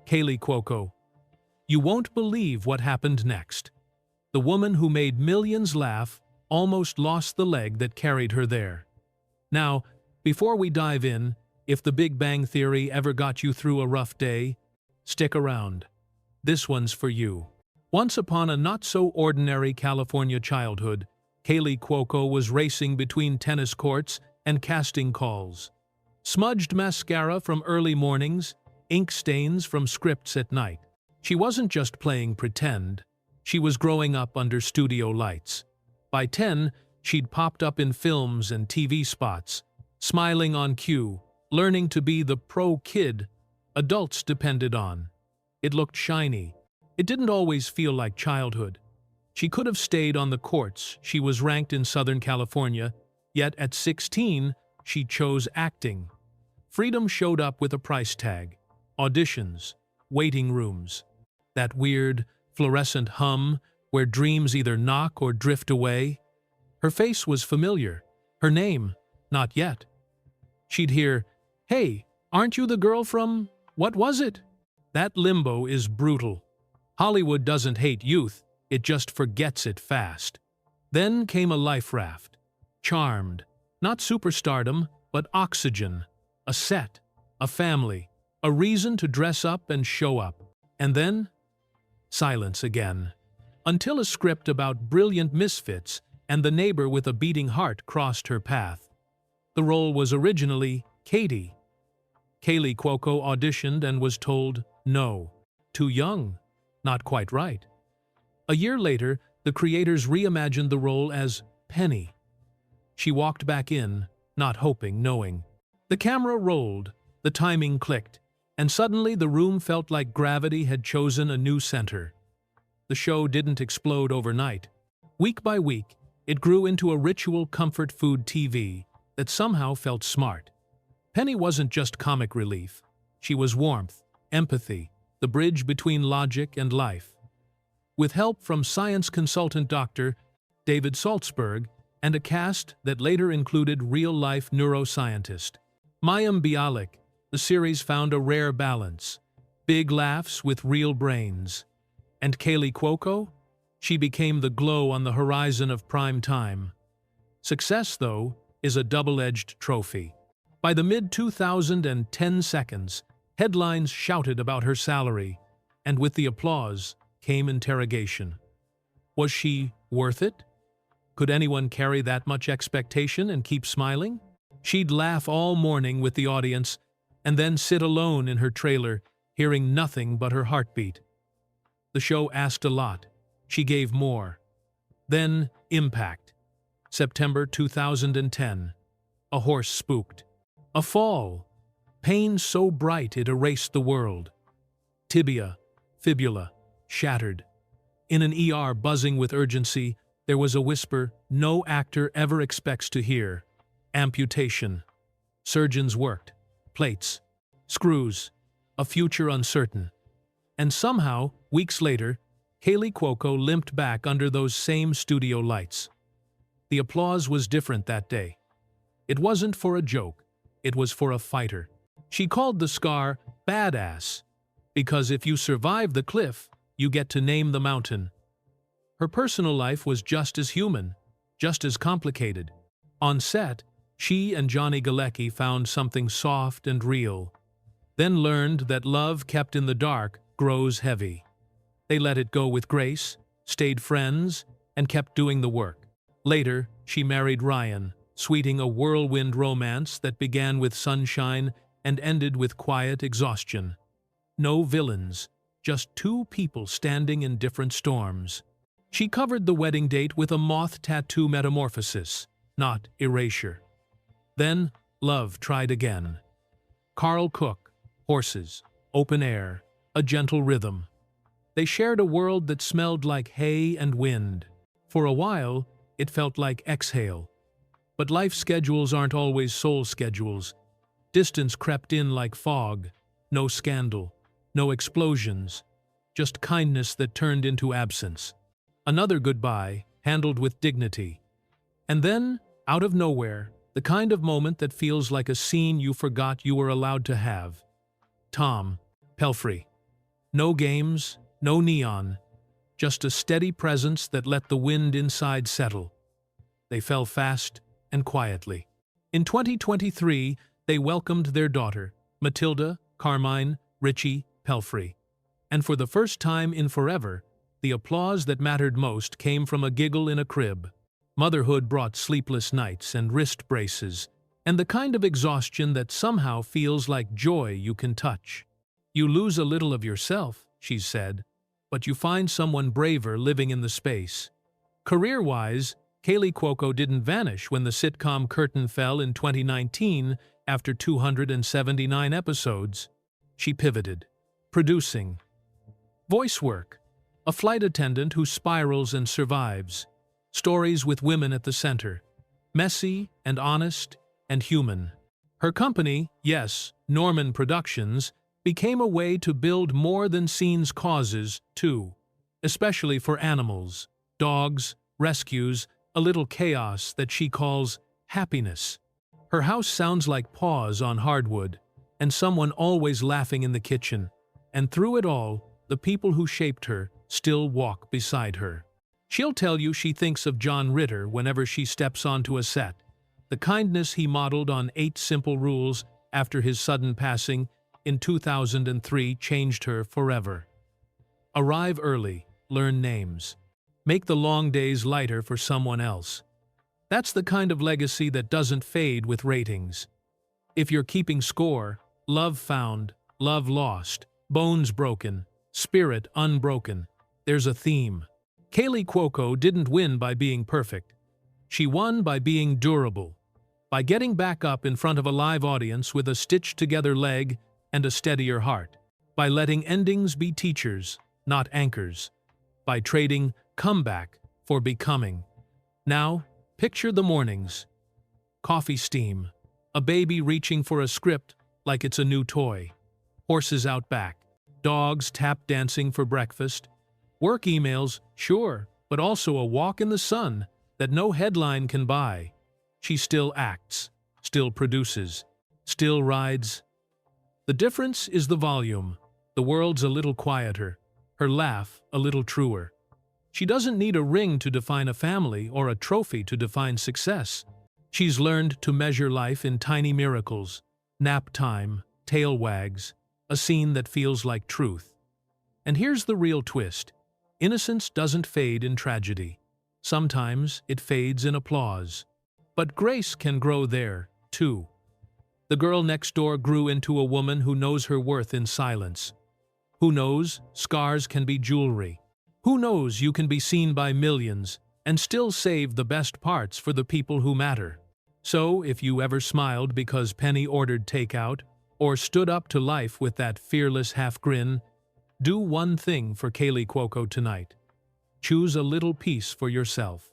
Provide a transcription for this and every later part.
Kaley Cuoco. You won't believe what happened next. The woman who made millions laugh almost lost the leg that carried her there. Now, before we dive in, if The Big Bang Theory ever got you through a rough day, stick around. This one's for you. Once upon a not-so-ordinary California childhood, Kaley Cuoco was racing between tennis courts and casting calls. Smudged mascara from early mornings, ink stains from scripts at night. She wasn't just playing pretend, she was growing up under studio lights. By 10, she'd popped up in films and TV spots, smiling on cue, learning to be the pro kid adults depended on. It looked shiny. It didn't always feel like childhood. She could have stayed on the courts. She was ranked in Southern California, yet at 16, she chose acting. Freedom showed up with a price tag. Auditions, waiting rooms. That weird, fluorescent hum where dreams either knock or drift away. Her face was familiar. Her name, not yet. She'd hear, "Hey, aren't you the girl from, what was it?" That limbo is brutal. Hollywood doesn't hate youth, it just forgets it fast. Then came a life raft. Charmed. Not superstardom, but oxygen. A set. A family. A reason to dress up and show up. And then? Silence again. Until a script about brilliant misfits and the neighbor with a beating heart crossed her path. The role was originally Katie. Kaley Cuoco auditioned and was told, no. Too young. Not quite right. A year later, the creators reimagined the role as Penny. She walked back in, not hoping, knowing. The camera rolled, the timing clicked, and suddenly the room felt like gravity had chosen a new center. The show didn't explode overnight. Week by week, it grew into a ritual comfort food TV that somehow felt smart. Penny wasn't just comic relief. She was warmth, empathy, the bridge between logic and life. With help from science consultant Dr. David Saltzberg and a cast that later included real-life neuroscientist Mayim Bialik, the series found a rare balance. Big laughs with real brains. And Kaley Cuoco? She became the glow on the horizon of prime time. Success, though, is a double-edged trophy. By the mid-2010 seconds, headlines shouted about her salary, and with the applause came interrogation. Was she worth it? Could anyone carry that much expectation and keep smiling? She'd laugh all morning with the audience and then sit alone in her trailer, hearing nothing but her heartbeat. The show asked a lot. She gave more. Then, impact. September 2010. A horse spooked. A fall. Pain so bright it erased the world. Tibia, fibula, shattered. In an ER buzzing with urgency, there was a whisper no actor ever expects to hear. Amputation. Surgeons worked. Plates. Screws. A future uncertain. And somehow, weeks later, Kaley Cuoco limped back under those same studio lights. The applause was different that day. It wasn't for a joke. It was for a fighter. She called the scar badass, because if you survive the cliff, you get to name the mountain. Her personal life was just as human, just as complicated. On set, she and Johnny Galecki found something soft and real, then learned that love kept in the dark grows heavy. They let it go with grace, stayed friends, and kept doing the work. Later, she married Ryan, sweeting a whirlwind romance that began with sunshine and ended with quiet exhaustion. No villains, just two people standing in different storms. She covered the wedding date with a moth tattoo metamorphosis, not erasure. Then, love tried again. Carl Cook, horses, open air, a gentle rhythm. They shared a world that smelled like hay and wind. For a while, it felt like exhale. But life schedules aren't always soul schedules. Distance crept in like fog. No scandal, no explosions, just kindness that turned into absence. Another goodbye, handled with dignity. And then, out of nowhere, the kind of moment that feels like a scene you forgot you were allowed to have. Tom Pelphrey. No games, no neon, just a steady presence that let the wind inside settle. They fell fast and quietly. In 2023, they welcomed their daughter, Matilda, Carmine, Richie, Pelphrey. And for the first time in forever, the applause that mattered most came from a giggle in a crib. Motherhood brought sleepless nights and wrist braces, and the kind of exhaustion that somehow feels like joy you can touch. You lose a little of yourself, she said, but you find someone braver living in the space. Career-wise, Kaley Cuoco didn't vanish when the sitcom curtain fell in 2019 after 279 episodes. She pivoted, producing voice work, a flight attendant who spirals and survives, stories with women at the center, messy and honest and human. Her company, yes, Norman Productions, became a way to build more than scenes causes, too, especially for animals, dogs, rescues, a little chaos that she calls happiness. Her house sounds like paws on hardwood, and someone always laughing in the kitchen, and through it all, the people who shaped her still walk beside her. She'll tell you she thinks of John Ritter whenever she steps onto a set. The kindness he modeled on 8 Simple Rules after his sudden passing in 2003 changed her forever. Arrive early, learn names. Make the long days lighter for someone else. That's the kind of legacy that doesn't fade with ratings. If you're keeping score, love found, love lost, bones broken, spirit unbroken, there's a theme. Kaley Cuoco didn't win by being perfect. She won by being durable, by getting back up in front of a live audience with a stitched-together leg and a steadier heart, by letting endings be teachers, not anchors, by trading comeback for becoming. Now, picture the mornings. Coffee steam, a baby reaching for a script like it's a new toy, horses out back, dogs tap dancing for breakfast, work emails, sure, but also a walk in the sun that no headline can buy. She still acts, still produces, still rides. The difference is the volume. The world's a little quieter, her laugh a little truer. She doesn't need a ring to define a family or a trophy to define success. She's learned to measure life in tiny miracles, nap time, tail wags, a scene that feels like truth. And here's the real twist. Innocence doesn't fade in tragedy. Sometimes it fades in applause. But grace can grow there, too. The girl next door grew into a woman who knows her worth in silence. Who knows scars can be jewelry. Who knows you can be seen by millions and still save the best parts for the people who matter. So, if you ever smiled because Penny ordered takeout, or stood up to life with that fearless half-grin, do one thing for Kaley Cuoco tonight. Choose a little piece for yourself.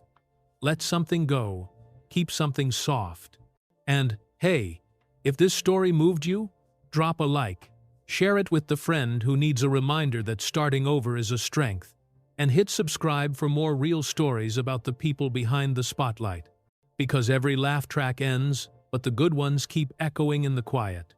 Let something go. Keep something soft. And, hey, if this story moved you, drop a like. Share it with the friend who needs a reminder that starting over is a strength. And hit subscribe for more real stories about the people behind the spotlight. Because every laugh track ends, but the good ones keep echoing in the quiet.